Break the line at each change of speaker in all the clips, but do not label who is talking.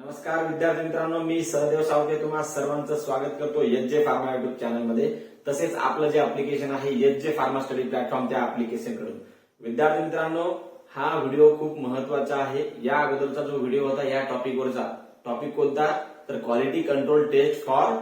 नमस्कार विद्यार्थी मित्रांनो, मी सहदेव सावते तुम्हा सर्वांचं स्वागत करतो एच.जे. फार्मा युट्यूब चॅनलमध्ये. तसेच आपलं जे ऍप्लिकेशन आहे एच.जे. फार्मा स्टडी प्लॅटफॉर्म त्या ऍप्लिकेशन कडून. विद्यार्थी मित्रांनो, हा व्हिडिओ खूप महत्वाचा आहे. या अगोदरचा जो व्हिडिओ होता या टॉपिकवरचा, टॉपिक कोणता तर quality control test for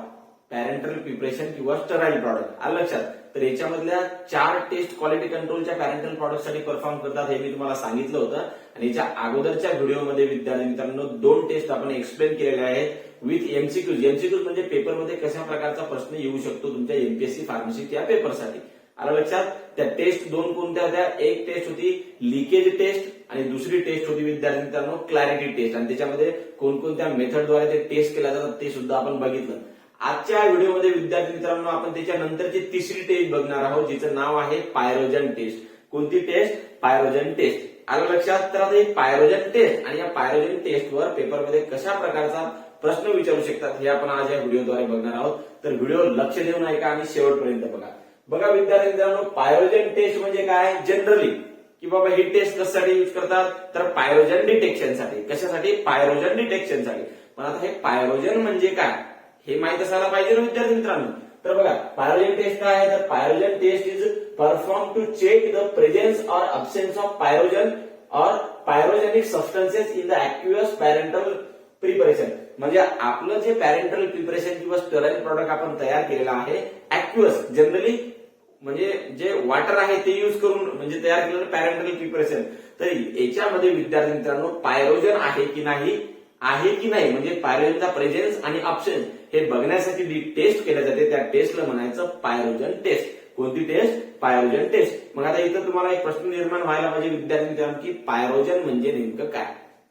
parenteral preparation किंवा स्टराईल प्रॉडक्ट. आलं लक्षात. तर याच्यामधल्या 4 टेस्ट क्वालिटी कंट्रोलच्या पॅरेंटल प्रॉडक्टसाठी परफॉर्म करतात हे मी तुम्हाला सांगितलं होतं. आणि याच्या अगोदरच्या व्हिडिओमध्ये विद्यार्थी मित्रांनो 2 टेस्ट आपण एक्सप्लेन केलेल्या आहेत विथ एमसीक्यूज. एमसीक्यूज म्हणजे पेपरमध्ये कशा प्रकारचा प्रश्न येऊ शकतो तुमच्या एमपीएससी फार्मसी या पेपरसाठी. आलं लक्षात. त्या टेस्ट 2 कोणत्या होत्या? एक टेस्ट होती लिकेज टेस्ट आणि दुसरी टेस्ट होती विद्यार्थी मित्रांनो क्लॅरिटी टेस्ट. आणि त्याच्यामध्ये कोणकोणत्या मेथडद्वारे ते टेस्ट केल्या जातात ते सुद्धा आपण बघितलं. आजच्या व्हिडिओमध्ये विद्यार्थी मित्रांनो आपण त्याच्यानंतरची तिसरी टेस्ट बघणार आहोत, जिचं नाव आहे पायरोजन टेस्ट. कोणती टेस्ट? Pyrogen test. आलं लक्षात. तर आता ही पायरोजन टेस्ट आणि या पायरोजन टेस्टवर पेपरमध्ये कशा प्रकारचा प्रश्न विचारू शकतात हे आपण आज या व्हिडिओद्वारे बघणार आहोत. तर व्हिडिओ लक्ष देऊन ऐका आणि शेवटपर्यंत बघा. बघा विद्यार्थी मित्रांनो, पायरोजन टेस्ट म्हणजे काय? जनरली की बाबा ही टेस्ट कशासाठी युज करतात तर पायरोजन डिटेक्शनसाठी. कशासाठी? पायरोजन डिटेक्शनसाठी. पण आता हे पायरोजन म्हणजे काय हे माहित असायला पाहिजे ना विद्यार्थी मित्रांनो. तर बघा पायरोजन टेस्ट काय आहे तर pyrogen test is perform to check the presence or absence of pyrogen or pyrogenic substances in the aqueous parenteral preparation. म्हणजे आपलं जे पॅरेंटल प्रिपरेशन किंवा स्टराईल प्रॉडक्ट आपण तयार केलेला आहे ऍक्व्हियस जनरली म्हणजे जे वॉटर आहे ते युज करून म्हणजे तयार केलेलं पॅरेंटल प्रिपरेशन. तर याच्यामध्ये विद्यार्थी मित्रांनो पायरोजन आहे की नाही म्हणजे पायरोजनचा प्रेझेन्स आणि अब्सेन्स हे बघण्यासाठी जी टेस्ट केल्या जाते त्या टेस्टला म्हणायचं पायरोजन टेस्ट. कोणती टेस्ट? Pyrogen test. मग आता इथं तुम्हाला एक प्रश्न निर्माण व्हायला पाहिजे विद्यार्थी मित्रांनो की पायरोजन म्हणजे नेमकं काय.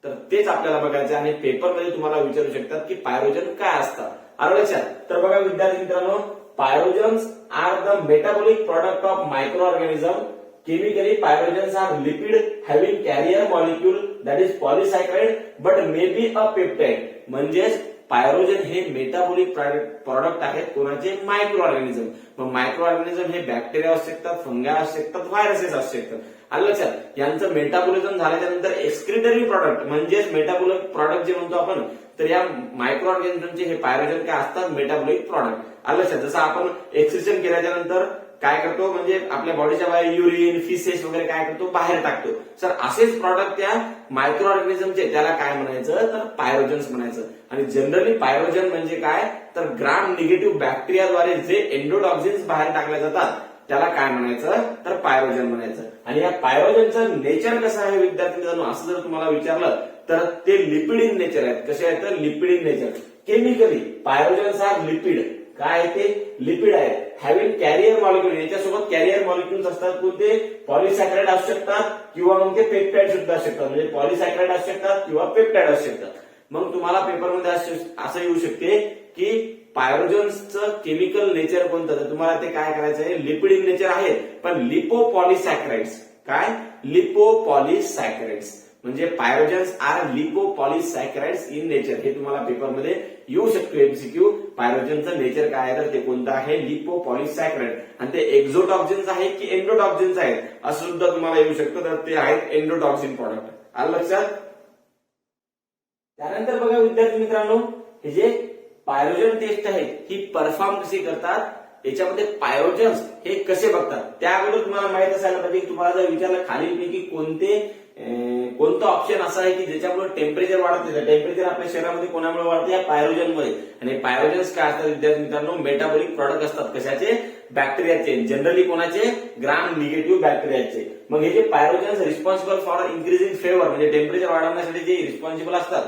तर तेच आपल्याला बघायचं आणि पेपरमध्ये तुम्हाला विचारू शकतात की पायरोजन काय असतं. आलं लक्षात. तर बघा विद्यार्थी मित्रांनो, pyrogens are the metabolic product of microorganism. Chemically, pyrogens are lipid having carrier molecule that is polysaccharide but may be a peptide. म्हणजेच पायरोजन हे मेटाबॉलिक प्रॉडक्ट आहेत कोणाचे? Micro organism. मग मायक्रो ऑर्गॅनिझम हे बॅक्टेरिया असू शकतात, फंगा असू शकतात, व्हायरसेस असू शकतात. आलं लक्षात. यांचं मेटाबॉलिझम झाल्याच्या नंतर एक्सक्रिटरी प्रॉडक्ट म्हणजेच मेटाबॉलिक प्रॉडक्ट जे म्हणतो आपण, तर या मायक्रो ऑर्गॅनिझमचे हे पायरोजन काय असतात? Metabolic product. आलं लक्षात. जसं आपण एक्सक्रिशन केल्याच्या नंतर काय करतो म्हणजे आपल्या बॉडीच्या बाहेर युरिन फिसेस वगैरे काय करतो? बाहेर टाकतो. सर असेच प्रॉडक्ट त्या मायक्रो ऑर्गॅनिझमचे त्याला काय म्हणायचं तर पायरोजन्स म्हणायचं. आणि जनरली पायरोजन म्हणजे काय तर ग्राम निगेटिव्ह बॅक्टेरियाद्वारे जे एन्डोटॉक्सिन्स बाहेर टाकले जातात त्याला काय म्हणायचं तर पायरोजन म्हणायचं. आणि या पायरोजनचं नेचर कसं आहे विद्यार्थी मित्रांनो असं जर तुम्हाला विचारलं तर ते लिपिड इन नेचर आहेत. कसे आहेत तर lipid in nature. Chemically pyrogens are lipid. काय आहे ते? लिपिड आहेत. Having carrier molecule. याच्यासोबत कॅरियर मॉलिक्युल्स असतात. कोणते? पॉलिसॅक्राइड असू शकतात किंवा मग ते पेप्टाइड सुद्धा असू शकतात. म्हणजे पॉलिसॅक्राइड असू शकतात किंवा पेप्टाइड असू शकतात. मग तुम्हाला पेपरमध्ये असं येऊ शकते की पायरोजन्सचं केमिकल नेचर कोणतं तर तुम्हाला ते काय करायचं आहे? लिपिड इन नेचर आहे पण लिपोपॉलिसॅक्राइड्स. काय? लिपोपॉलिसॅक्राइड्स म्हणजे पायरोजन्स आर लिपोपॉलिसॅक्राइड्स इन नेचर. हे तुम्हाला पेपरमध्ये येऊ शकतो एमसीक्यू. पायरोजनचं नेचर काय आहे तर ते कोणतं आहे? लिपोपॉलिसॅक्राइड. आणि ते एक्झोटॉक्सिन्स आहेत की एन्डोटॉक्सिन्स आहेत असं सुद्धा तुम्हाला येऊ शकतं. तर ते आहेत एन्डोटॉक्सिन प्रॉडक्ट. आलं लक्षात. त्यानंतर बघा विद्यार्थी मित्रांनो, हे जे पायरोजन टेस्ट आहे ही परफॉर्म कशी करतात याच्यामध्ये पायरोजन्स हे कसे बघतात त्या अगोदर तुम्हाला माहित असायला पाहिजे की तुम्हाला जर विचारलं खालीलपैकी कोणतं ऑप्शन असं आहे की ज्याच्यामुळे टेम्परेचर वाढत नाही. टेम्परेचर आपल्या शरीरामध्ये कोणामुळे वाढते? या पायरोजनमुळे. आणि पायरोजन्स काय असतात विद्यार्थी मित्रांनो? मेटाबॉलिक प्रॉडक्ट असतात. कशाचे? बॅक्टेरियाचे. जनरली कोणाचे? ग्राम निगेटिव्ह बॅक्टेरियाचे. मग हे जे पायरोजन्स रिस्पॉन्सिबल फॉर इन्क्रीजिंग फेवर म्हणजे टेम्परेचर वाढवण्यासाठी जे रिस्पॉन्सिबल असतात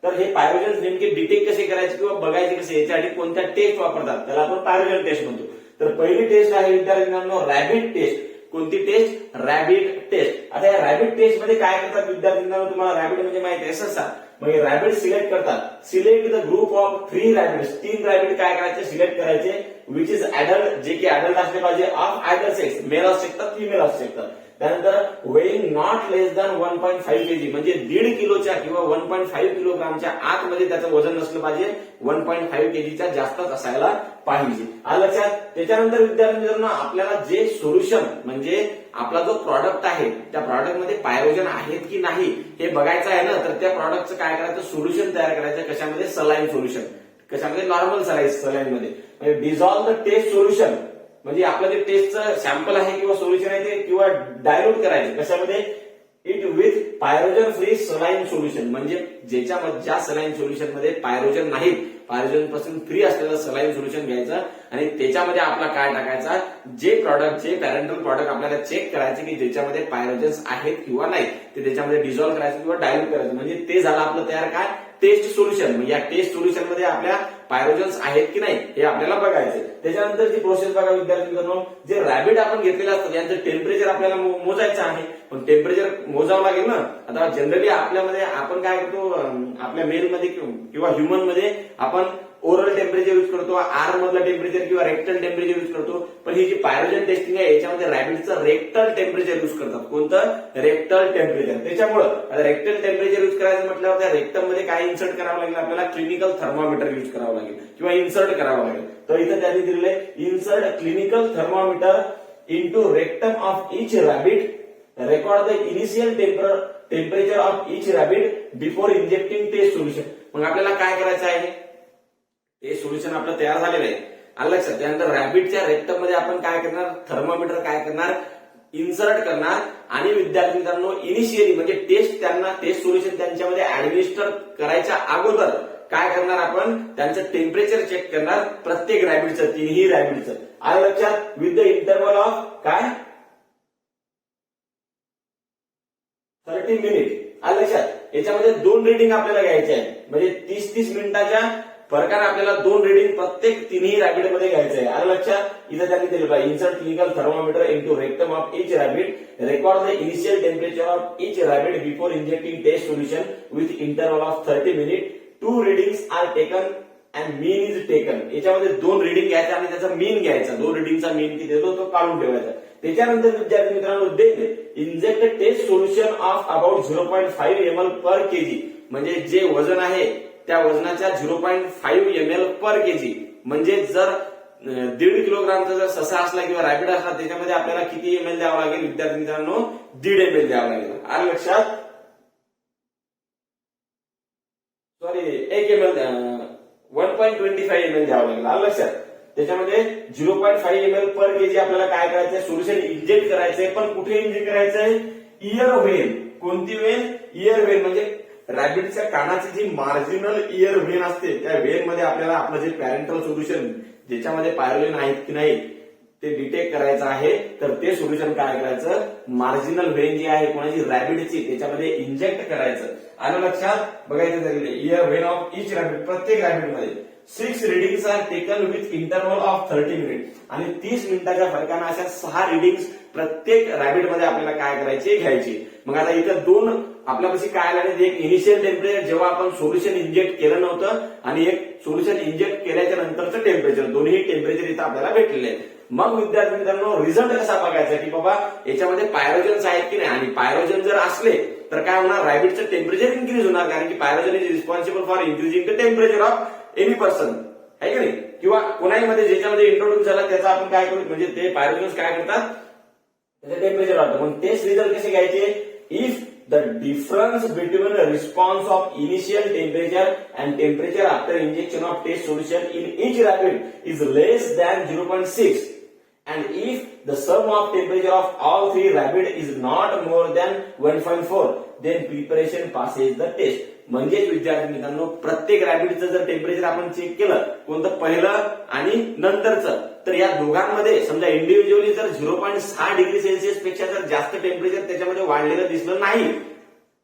तर हे पायरोजन्स नेमके डिटेक्ट कसे करायचे किंवा बघायचे कसे याच्यासाठी कोणत्या टेस्ट वापरतात त्याला आपण पायरोजन टेस्ट म्हणतो. तर पहिली टेस्ट आहे विद्यार्थी मित्रांनो रॅबिट टेस्ट. कोणती टेस्ट? Rabbit test. आता या रॅबिट टेस्ट मध्ये काय करतात विद्यार्थी मित्रांनो तुम्हाला रॅबिट म्हणजे माहिती आहे ससा. मग रॅबिट सिलेक्ट करतात. Select the group of 3 rabbit's. 3 rabbit काय करायचे? सिलेक्ट करायचे. विच इज ऍडल्ट, जे की ऍडल्ट असले पाहिजे, ऑफ आयदर सेक्स, मेल असू शकतात फिमेल असू शकतात. त्यानंतर weighing not less than 1.5 kg, म्हणजे 1.5 किलोच्या किंवा 1.5 किलोग्रामच्या आतमध्ये त्याचं वजन नसलं पाहिजे, 1.5 kgच्या जास्तच असायला पाहिजे. आलं लक्षात. त्याच्यानंतर विद्यार्थ्यांनो आपल्याला जे सोल्युशन म्हणजे आपला जो प्रॉडक्ट आहे त्या प्रॉडक्टमध्ये पायरोजन आहेत की नाही हे बघायचं आहे ना, तर त्या प्रॉडक्टचं काय करायचं, सोल्युशन तयार करायचं. कशामध्ये? Saline solution. कशामध्ये? नॉर्मल सलाईन मध्ये. म्हणजे डिझॉल्व द टेस्ट सोल्युशन, म्हणजे आपलं जे टेस्टचं सॅम्पल आहे किंवा सोल्युशन आहे ते किंवा डायल्यूट करायचं. कशामध्ये? It with pyrogen free saline solution, म्हणजे ज्याच्यामध्ये ज्या सलाईन सोल्युशन मध्ये पायरोजन नाहीत, पायरोजन पासून फ्री असलेलं सलाईन सोल्युशन घ्यायचं आणि त्याच्यामध्ये आपला काय टाकायचा, जे प्रॉडक्ट, जे पॅरेंटल प्रॉडक्ट आपल्याला चेक करायचे की ज्याच्यामध्ये पायरोजन्स आहेत किंवा नाही, ते त्याच्यामध्ये डिझॉल्व्ह करायचं किंवा डायल्यूट करायचं. म्हणजे ते झालं आपलं तयार काय, टेस्ट सोल्युशन. म्हणजे या टेस्ट सोल्युशन मध्ये आपल्या पायरोजन्स आहेत की नाही हे आपल्याला बघायचं. त्याच्यानंतरची प्रोसेस बघा विद्यार्थ्यांनो, जे रॅबिट आपण घेतलेले असतात यांचं टेम्परेचर आपल्याला मोजायचं आहे. पण टेम्परेचर मोजावं लागेल ना. आता जनरली आपल्यामध्ये आपण काय करतो, आपल्या मेलमध्ये किंवा ह्युमन मध्ये आपण ओरल टेम्परेचर यूज करतो, आर मधलं टेम्परेचर किंवा रेक्टल टेम्परेचर यूज करतो. पण ही जी पायरोजन टेस्टिंग आहे याच्यामध्ये रॅबिटचं रेक्टल टेम्परेचर यूज करतात. कोणतं? Rectal temperature. त्याच्यामुळे रेक्टल टेम्परेचर यूज करायचं म्हटल्यावर त्या रेक्टम मध्ये काय इन्सर्ट करावं लागेल, आपल्याला क्लिनिकल थर्मोमीटर यूज करावं लागेल किंवा इन्सर्ट करावं लागेल. तर इथं त्यांनी दिलेलं आहे, insert clinical thermometer into rectum of each rabbit, record the initial temperature of each rabbit before injecting test solution. मग आपल्याला काय करायचं आहे, हे सोल्युशन आपलं तयार झालेलं आहे. आलं लक्षात. त्यानंतर रॅबिटच्या रेक्टम मध्ये आपण काय करणार, थर्मोमीटर काय करणार, इन्सर्ट करणार आणि विद्यार्थी मित्रांनो इनिशियली म्हणजे टेस्ट सोल्युशन त्यांच्यामध्ये ऍडमिनिस्टर करायच्या अगोदर काय करणार, आपण त्यांचं टेम्परेचर चेक करणार प्रत्येक रॅबिटचं, तिन्ही रॅबिटचं. आलं लक्षात. विथ द इंटरव्हल ऑफ काय 30 मिनिट. आलं लक्षात. याच्यामध्ये 2 रिडिंग आपल्याला घ्यायचे आहे, म्हणजे 30-30 मिनिटाच्या फरकाने आपल्याला 2 रिडिंग प्रत्येक तिन्ही रॅबिट मध्ये घ्यायचं आहे. आलं लक्षात. इथं त्यांनी दिलं पाहिजे, insert clinical thermometer into rectum of each rabbit, record the initial temperature of each rabbit before injecting test solution with interval of 30 minute. 2 readings are taken and mean is taken. याच्यामध्ये 2 रिडिंग घ्यायचा आणि त्याचा मीन घ्यायचा. 2 रिडिंगचा मीन किती येतो तो काढून ठेवायचा. त्याच्यानंतर विद्यार्थी मित्रांनो inject test solution of about 0.5 ml per kg, म्हणजे जे वजन आहे त्या वजनाच्या 0.5 ml पर केजी. म्हणजे जर 1.5 किलोग्रामचा जर ससा असला किंवा रॅबिट असला त्याच्यामध्ये आपल्याला किती ml द्यावं लागेल विद्यार्थी मित्रांनो, 1.5 ml द्यावं लागेल. आलं लक्षात. सॉरी 1 ml 1.25 ml द्यावं लागेल. आलं लक्षात. त्याच्यामध्ये 0.5 ml पर केजी आपल्याला काय करायचंय, सोल्युशन इंजेक्ट करायचंय. पण कुठे इंजेक्ट करायचंय, इयर व्हेन. कोणती वेन, इयर वेन. म्हणजे रॅबिटच्या कानाची जी मार्जिनल इयर व्हेन असते त्या व्हेन मध्ये आपल्याला आपलं जे पॅरेंटल सोल्युशन ज्याच्यामध्ये पायरोजन आहेत की नाही ते डिटेक्ट करायचं आहे. तर ते सोल्युशन काय करायचं, मार्जिनल व्हेन जी आहे कोणाची, रॅबिटची, त्याच्यामध्ये इंजेक्ट करायचं. आलं लक्षात. बघायचं झालेलं ear vein of each rabbit, प्रत्येक रॅबिटमध्ये 6 readings are taken with interval of 30 minute. आणि 30 मिनिटाच्या फरकाने अशा 6 रिडिंग्स प्रत्येक रॅबिटमध्ये आपल्याला काय करायची, घ्यायची. मग आता इथं 2 आपल्यापाशी काय आले, एक इनिशियल टेम्परेचर जेव्हा आपण सोल्युशन इंजेक्ट केलं नव्हतं आणि एक सोल्युशन इंजेक्ट केल्याच्या नंतरचं टेम्परेचर, दोन्ही टेम्परेचर इथं आपल्याला भेटलेले आहेत. मग विद्यार्थी मित्रांनो रिझल्ट कसा बघायचा की बाबा याच्यामध्ये पायरोजन्स आहेत की नाही, आणि पायरोजन जर असले तर काय होणार, रॅबिटचं टेम्परेचर इन्क्रीज होणार, कारण की pyrogen is responsible for increasing the temperature of any person, आहे की नाही. किंवा कोणाही मध्ये ज्याच्यामध्ये इंट्रोड्यूस झाला त्याचा आपण काय करू, म्हणजे ते पायरोजन्स काय करतात, त्याचं टेम्परेचर वाढतं. मग टेस्ट रिझल्ट कसे घ्यायचे, if the difference between the response of initial temperature and temperature after injection of test solution in each rabbit is less than 0.6 and if the sum of temperature of all 3 rabbit is not more than 1.4 then preparation passes the test. म्हणजे विद्यार्थी मित्रांनो प्रत्येक रॅबिटचं जर temperature आपण check केलं, कोणतं पहिलं आणि नंतरचं, तर या दोघांमध्ये समजा इंडिव्हिज्युअली जर 0.6 डिग्री सेल्सिअस पेक्षा जर जास्त टेम्परेचर त्याच्यामध्ये वाढलेलं दिसलं नाही,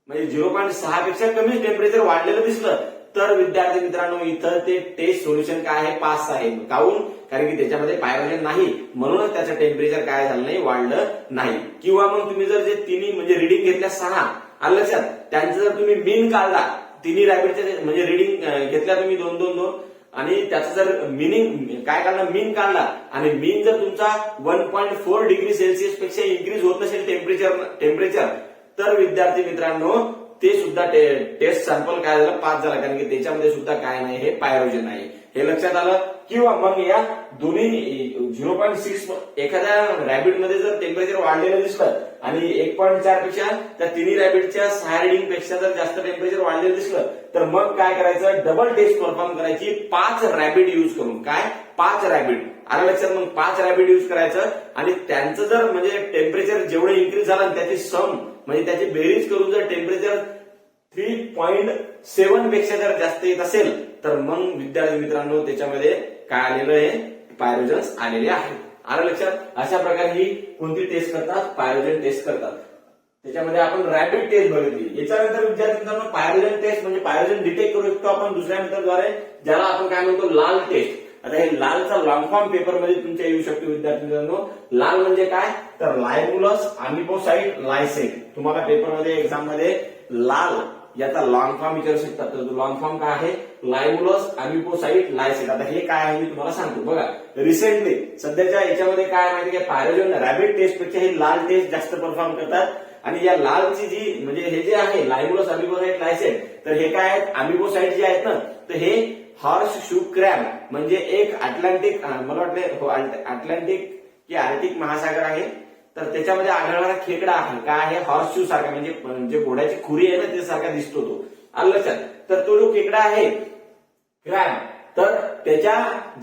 म्हणजे 0.6 पेक्षा कमी टेम्परेचर वाढलेलं दिसलं, तर विद्यार्थी मित्रांनो इथं ते टेस्ट सोल्युशन काय आहे, पास आहे. काऊन, कारण की त्याच्यामध्ये पायरोजन नाही म्हणूनच त्याचं टेम्परेचर काय झालं नाही, वाढलं नाही. किंवा मग तुम्ही जर जे तिन्ही म्हणजे रिडिंग घेतल्या 6 आलं लक्षात, त्यांचं जर तुम्ही मीन काढला, तिन्ही रॅबिटचे म्हणजे रिडिंग घेतल्या तुम्ही 2-2-2 आणि त्याचा जर मिनिंग काय काढला, मीन काढला आणि मीन जर तुमचा 1.4 डिग्री सेल्सिअस पेक्षा इन्क्रीज होत नसेल टेम्परेचर तर विद्यार्थी मित्रांनो ते सुद्धा टेस्ट सॅम्पल काय झालं, पास झाला, कारण की त्याच्यामध्ये सुद्धा काय नाही, हे पायरोजन आहे, हे लक्षात आलं. किंवा मग या दोन्ही 0.6 एखाद्या रॅबिटमध्ये जर टेम्परेचर वाढलेलं दिसलं आणि 1.4 पेक्षा त्या तिन्ही रॅबिटच्या 6 रिडिंग पेक्षा जर जास्त टेम्परेचर वाढलेलं दिसलं तर मग काय करायचं, डबल टेस्ट परफॉर्म करायची 5 रॅबिट युज करून. काय, 5 रॅबिट आलं लक्षात. मग 5 रॅबिट युज करायचं आणि त्यांचं जर म्हणजे टेम्परेचर जेवढं इन्क्रीज झालं त्याची सम म्हणजे त्याची बेरीज करून जर टेम्परेचर 3.7 पेक्षा जर जास्त येत असेल तर मग विद्यार्थी मित्रांनो त्याच्यामध्ये काय आलेलं आहे, पायरोजन्स आलेले आहेत. आलं लक्षात. अशा प्रकारे ही कोणती टेस्ट करतात, पायरोजन टेस्ट करतात. त्याच्यामध्ये आपण रॅपिड टेस्ट बघितली. याच्यानंतर विद्यार्थी मित्रांनो पायरोजन टेस्ट म्हणजे पायरोजन डिटेक्ट करू शकतो आपण दुसऱ्या मेथडद्वारे, ज्याला आपण काय म्हणतो, लाल टेस्ट. आता हे लालचा लॉंग फॉर्म पेपर मध्ये तुमच्या येऊ शकतो विद्यार्थी मित्रांनो. लाल म्हणजे काय, तर लायमुलस अमिपोसाइट लायसेट. तुम्हाला पेपरमध्ये एक्झाम मध्ये लाल याचा लॉंग फॉर्म विचारू शकतात. तर लॉंग फॉर्म काय आहे, लायमुलस अमिपोसाइट लायसेट. आता हे काय आहे मी तुम्हाला सांगतो. बघा, रिसेंटली सध्याच्या याच्यामध्ये काय माहिती आहे, पायरोजन रॅबिट टेस्ट पेक्षा ही लाल टेस्ट जास्त परफॉर्म करतात. आणि या लालची जी म्हणजे हे जे आहे लायमुलस अमिपोसाइट लायसेट, तर हे काय आहेत, अमिपोसाइट जे आहेत ना, तर हे हॉर्स शू क्रॅब म्हणजे एक अटलांटिक, मला वाटतं अटलांटिक की आर्टिक महासागर आहे, तर त्याच्यामध्ये आढळणारा खेकडा आहे. काय आहे, हॉर्स शू सारखा म्हणजे घोड्याची खुरी आहे ना त्यासारखा दिसतो तो. आलं लक्षात. तर तो जो खेकडा आहे क्रॅब, तर त्याच्या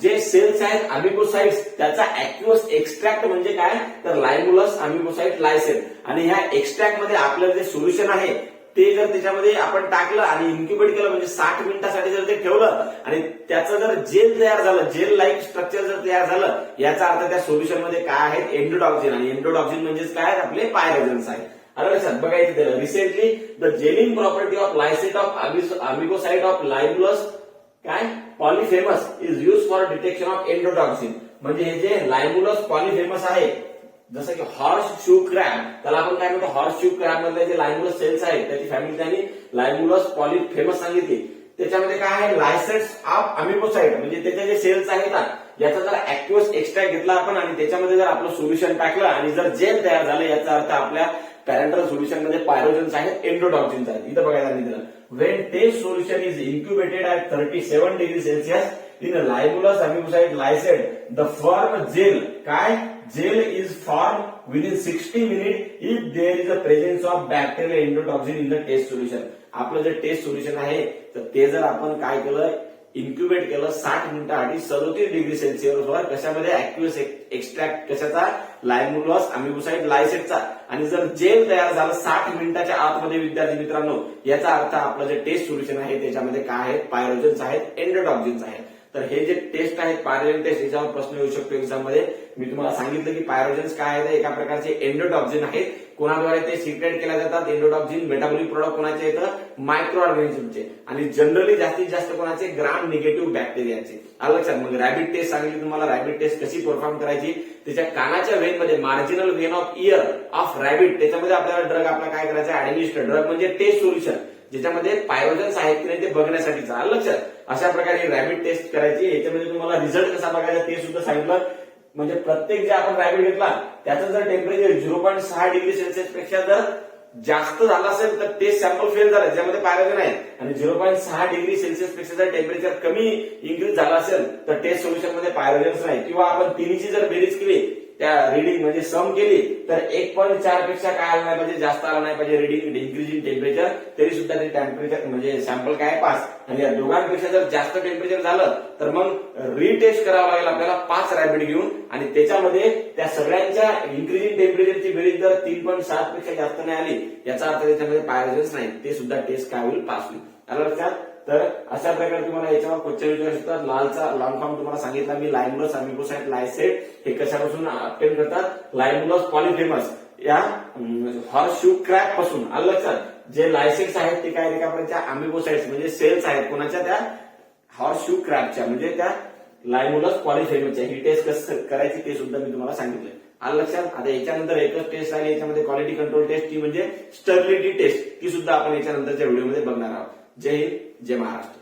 जे सेल्स आहेत अमिपोसाइट्स, त्याचा ऍक्युअस एक्स्ट्रॅक्ट म्हणजे काय, तर लायमुलस अमिपोसाइट लायसेट. आणि ह्या एक्स्ट्रॅक्ट मध्ये आपलं जे सोल्युशन आहे ते जर त्याच्यामध्ये आपण टाकलं आणि इन्क्युबेट केलं म्हणजे 60 मिनिटासाठी जर ते ठेवलं आणि त्याचं जर जेल तयार झालं, जेल लाईक स्ट्रक्चर जर तयार झालं, याचा अर्थ त्या सोल्युशन मध्ये काय आहेत, एंडोटॉक्सिन. आणि एंडोटॉक्सिन म्हणजेच काय, आपले पायरोजन्स आहेत. आलं लक्षात. बघायचं त्याला recently the gelling property of lysate of amoebocyte of Limulus काय polyphemus is use for detection of endotoxin. म्हणजे हे जे लायमुलस पॉलिफेमस आहे, जसं की हॉर्स शू क्रॅब, त्याला आपण काय म्हणतो, हॉर्स शू क्रॅब मधले जे लायमुलस सेल्स आहेत त्याची फॅमिली त्यांनी लायमुलस पॉलिफेमस सांगितली. त्याच्यामध्ये काय आहे, लायसेट्स ऑफ अमिपोसाइट म्हणजे त्याचे जे सेल्स आहेत ना, याचा जर ऍक्युअस एक्स्ट्रॅक्ट घेतला आपण आणि त्याच्यामध्ये जर आपलं सोल्युशन टाकलं आणि जर जेल तयार झालं, याचा अर्थ आपल्या पॅरेंटल सोल्युशन मध्ये पायरोजन्स आहेत, एंडोटॉक्सिन्स आहेत. इथं बघायला मिळतं, when test solution is incubated at 37 degree Celsius in Limulus amoebocyte lysate, the form gel काय, gel is form within 60 minute if there is a presence of bacterial endotoxin in the test solution. आपलं जे taste solution आहे तर ते जर आपण काय केलं, इन्क्युबेट केलं 60 मिनिटांसाठी 37 डिग्री सेल्सिअसवर, कशामध्ये, ऍक्युअस एक्स्ट्रॅक्ट कशाचा, लायमुलस अमिपोसाइट लायसेटचा. आणि जर जेल तयार झालं 60 मिनिटाच्या आतमध्ये विद्यार्थी मित्रांनो, याचा अर्थ आपलं जे टेस्ट सोल्युशन आहे त्याच्यामध्ये काय आहेत, पायरोजन्स आहेत, एंडोटॉक्सिन्स आहेत. तर हे जे टेस्ट आहेत पायरोजन टेस्ट, याच्यावर प्रश्न येऊ शकतो एक्झाम मध्ये. मी तुम्हाला सांगितलं की पायरोजन्स काय आहेत, एका प्रकारचे एंडोटॉक्सिन आहेत. कोणाद्वारे ते सिक्रेट केल्या जातात, एंडोटॉक्सिन मेटाबॉलिक प्रोडक्ट कोणाचे येतं, मायक्रो ऑर्गॅनिझमचे. आणि जनरली जास्तीत जास्त कोणाचे, ग्राम निगेटिव्ह बॅक्टेरियाचे. आलं लक्षात. मग रॅबिट टेस्ट सांगितली तुम्हाला, रॅबिट टेस्ट कशी परफॉर्म करायची, त्याच्या कानाच्या वेन मध्ये marginal Wien of year of rabbit, त्याच्यामध्ये आपल्याला ड्रग आपला काय करायचा, ऍडमिनिस्टर ड्रग म्हणजे टेस्ट सोल्युशन, ज्याच्यामध्ये पायरोजन्स आहेत की नाही ते बघण्यासाठीचा. आलं लक्षात. अशा प्रकारे रॅबिट टेस्ट करायची. याच्यामध्ये तुम्हाला रिझल्ट कसा बघायचा ते सुद्धा सांगितलं. म्हणजे प्रत्येक जे आपण रॅबिट घेतला त्याचं जर टेम्परेचर 0.6 डिग्री सेल्सिअस पेक्षा जर जास्त झालं असेल तर टेस्ट सॅम्पल फेल झाला, ज्यामध्ये पायरोजन आहे. आणि 0.6 डिग्री सेल्सिअस पेक्षा जर टेम्परेचर कमी इन्क्रीज झाला असेल तर टेस्ट सोल्युशन मध्ये पायरोजन्स नाही. किंवा आपण तिन्हीची जर बेरीज केली, त्या रिडिंग म्हणजे सम केली तर 1.4 पेक्षा काय आला नाही पाहिजे, जास्त आला नाही पाहिजे रिडिंग इन्क्रीज इन टेम्परेचर, तरी सुद्धा ते टेम्परेचर म्हणजे सॅम्पल काय पास. आणि या दोघांपेक्षा जर जास्त टेम्परेचर झालं तर मग रिटेस्ट करावं लागेल आपल्याला 5 रॅबिट घेऊन. आणि त्याच्यामध्ये त्या सगळ्यांच्या इन्क्रीज इन टेम्परेचरची बेरीज जर 3.7 पेक्षा जास्त नाही आली, याचा अर्थ त्याच्यामध्ये पायरोजन्स नाही, ते सुद्धा टेस्ट काय होईल, पास होईल. आलं लक्षात. तर अशा प्रकारे तुम्हाला याच्यावर क्वेश्चन विचारू शकतात. लालचा लॉंग फॉर्म तुम्हाला सांगितला मी, लायमुलस अमिपोसाइट लायसेट. हे कशापासून ऑब्टेन करतात, लायमुलस पॉलिफेमस या हॉर्स शू क्रॅब पासून. आलं लक्षात. जे लायसेट्स आहेत ते काय, एका प्रकारच्या अमिपोसाइट्स म्हणजे सेल्स आहेत कोणाच्या, त्या हॉर्स शू क्रॅबच्या म्हणजे त्या लायमुलस पॉलिफेमसच्या. ही टेस्ट कसं करायची ते सुद्धा मी तुम्हाला सांगितलं. आलं लक्षात. आता याच्यानंतर एकच टेस्ट आहे याच्यामध्ये, क्वालिटी कंट्रोल टेस्ट, ती म्हणजे स्टर्लिटी टेस्ट. ती सुद्धा आपण याच्यानंतरच्या व्हिडिओमध्ये बघणार आहोत. जय हिंद, जय महाराष्ट्र.